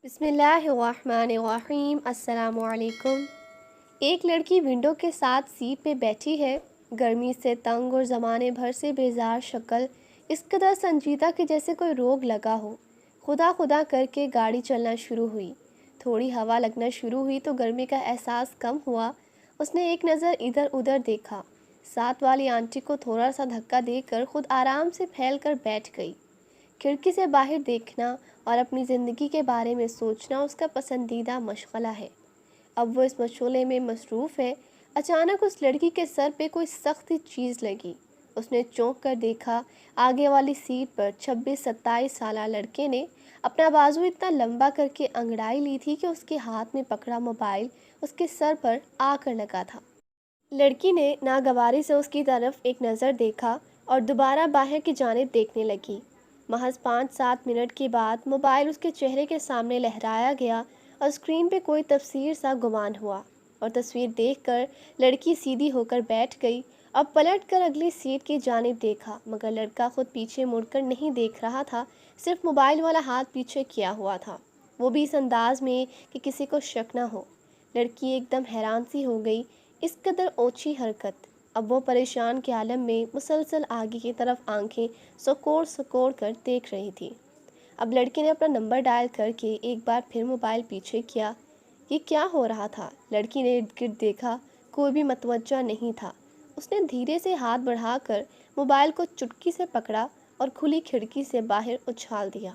بسم اللہ الرحمن الرحیم۔ السلام علیکم۔ ایک لڑکی ونڈو کے ساتھ سیٹ پہ بیٹھی ہے، گرمی سے تنگ اور زمانے بھر سے بیزار شکل اس قدر سنجیدہ کہ جیسے کوئی روگ لگا ہو۔ خدا خدا کر کے گاڑی چلنا شروع ہوئی۔ تھوڑی ہوا لگنا شروع ہوئی تو گرمی کا احساس کم ہوا۔ اس نے ایک نظر ادھر ادھر دیکھا۔ ساتھ والی آنٹی کو تھوڑا سا دھکا دے کر خود آرام سے پھیل کر بیٹھ گئی۔ کھڑکی سے باہر دیکھنا اور اپنی زندگی کے بارے میں سوچنا اس کا پسندیدہ مشغلہ ہے۔ اب وہ اس مشغلے میں مصروف ہے۔ اچانک اس لڑکی کے سر پہ کوئی سخت چیز لگی۔ اس نے چونک کر دیکھا، آگے والی سیٹ پر 26-27 سالہ لڑکے نے اپنا بازو اتنا لمبا کر کے انگڑائی لی تھی کہ اس کے ہاتھ میں پکڑا موبائل اس کے سر پر آ کر لگا تھا۔ لڑکی نے ناگواری سے اس کی طرف ایک نظر دیکھا اور دوبارہ باہر کی جانب دیکھنے لگی۔ محض 5-7 منٹ کے بعد موبائل اس کے چہرے کے سامنے لہرایا گیا اور اسکرین پہ کوئی تصویر سا گمان ہوا، اور تصویر دیکھ کر لڑکی سیدھی ہو کر بیٹھ گئی۔ اب پلٹ کر اگلی سیٹ کی جانب دیکھا، مگر لڑکا خود پیچھے مڑ کر نہیں دیکھ رہا تھا، صرف موبائل والا ہاتھ پیچھے کیا ہوا تھا، وہ بھی اس انداز میں کہ کسی کو شک نہ ہو۔ لڑکی ایک دم حیران سی ہو گئی، اس قدر اونچی حرکت۔ اب وہ پریشان کے عالم میں مسلسل آگے کی طرف آنکھیں سکوڑ کر دیکھ رہی تھی۔ اب لڑکی نے اپنا نمبر ڈائل کر کے ایک بار پھر موبائل پیچھے کیا۔ یہ کیا ہو رہا تھا؟ لڑکی نے ارد گرد دیکھا، کوئی بھی متوجہ نہیں تھا۔ اس نے دھیرے سے ہاتھ بڑھا کر موبائل کو چٹکی سے پکڑا اور کھلی کھڑکی سے باہر اچھال دیا،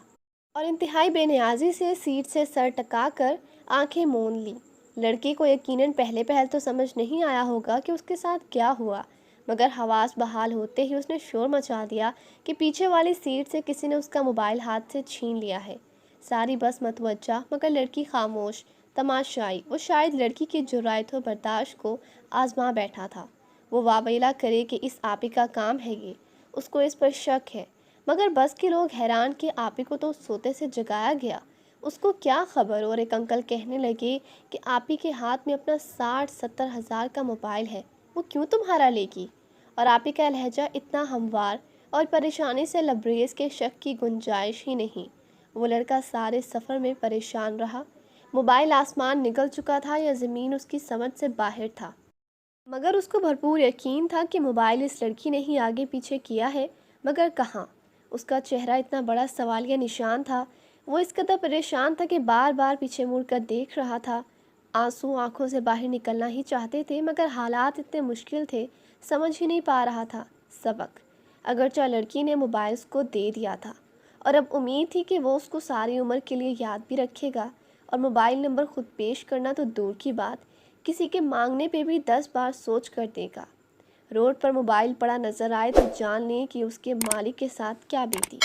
اور انتہائی بے نیازی سے سیٹ سے سر ٹکا کر آنکھیں موند لی۔ لڑکی کو یقیناً پہلے پہل تو سمجھ نہیں آیا ہوگا کہ اس کے ساتھ کیا ہوا، مگر حواس بحال ہوتے ہی اس نے شور مچا دیا کہ پیچھے والی سیٹ سے کسی نے اس کا موبائل ہاتھ سے چھین لیا ہے۔ ساری بس متوجہ، مگر لڑکی خاموش، تماشائی۔ وہ شاید لڑکی کی جرأت و برداشت کو آزما بیٹھا تھا۔ وہ واویلا کرے کہ اس آپی کا کام ہے یہ، اس کو اس پر شک ہے، مگر بس کے لوگ حیران کہ آپی کو تو سوتے سے جگایا گیا، اس کو کیا خبر؟ اور ایک انکل کہنے لگے کہ آپی کے ہاتھ میں اپنا 60-70 ہزار کا موبائل ہے، وہ کیوں تمہارا لے گی؟ اور آپی کا لہجہ اتنا ہموار اور پریشانی سے لبریز کہ شک کی گنجائش ہی نہیں۔ وہ لڑکا سارے سفر میں پریشان رہا۔ موبائل آسمان نگل چکا تھا یا زمین اس کی سمجھ سے باہر تھا، مگر اس کو بھرپور یقین تھا کہ موبائل اس لڑکی نے ہی آگے پیچھے کیا ہے، مگر کہاں؟ اس کا چہرہ اتنا بڑا سوالیہ نشان تھا۔ وہ اس قدر پریشان تھا کہ بار بار پیچھے مڑ کر دیکھ رہا تھا۔ آنسو آنکھوں سے باہر نکلنا ہی چاہتے تھے، مگر حالات اتنے مشکل تھے، سمجھ ہی نہیں پا رہا تھا سبق۔ اگرچہ لڑکی نے موبائل اس کو دے دیا تھا، اور اب امید تھی کہ وہ اس کو ساری عمر کے لیے یاد بھی رکھے گا، اور موبائل نمبر خود پیش کرنا تو دور کی بات، کسی کے مانگنے پہ بھی 10 بار سوچ کر دے گا۔ روڈ پر موبائل پڑا نظر آئے تو جان لیں کہ اس کے مالک کے ساتھ کیا بیتی۔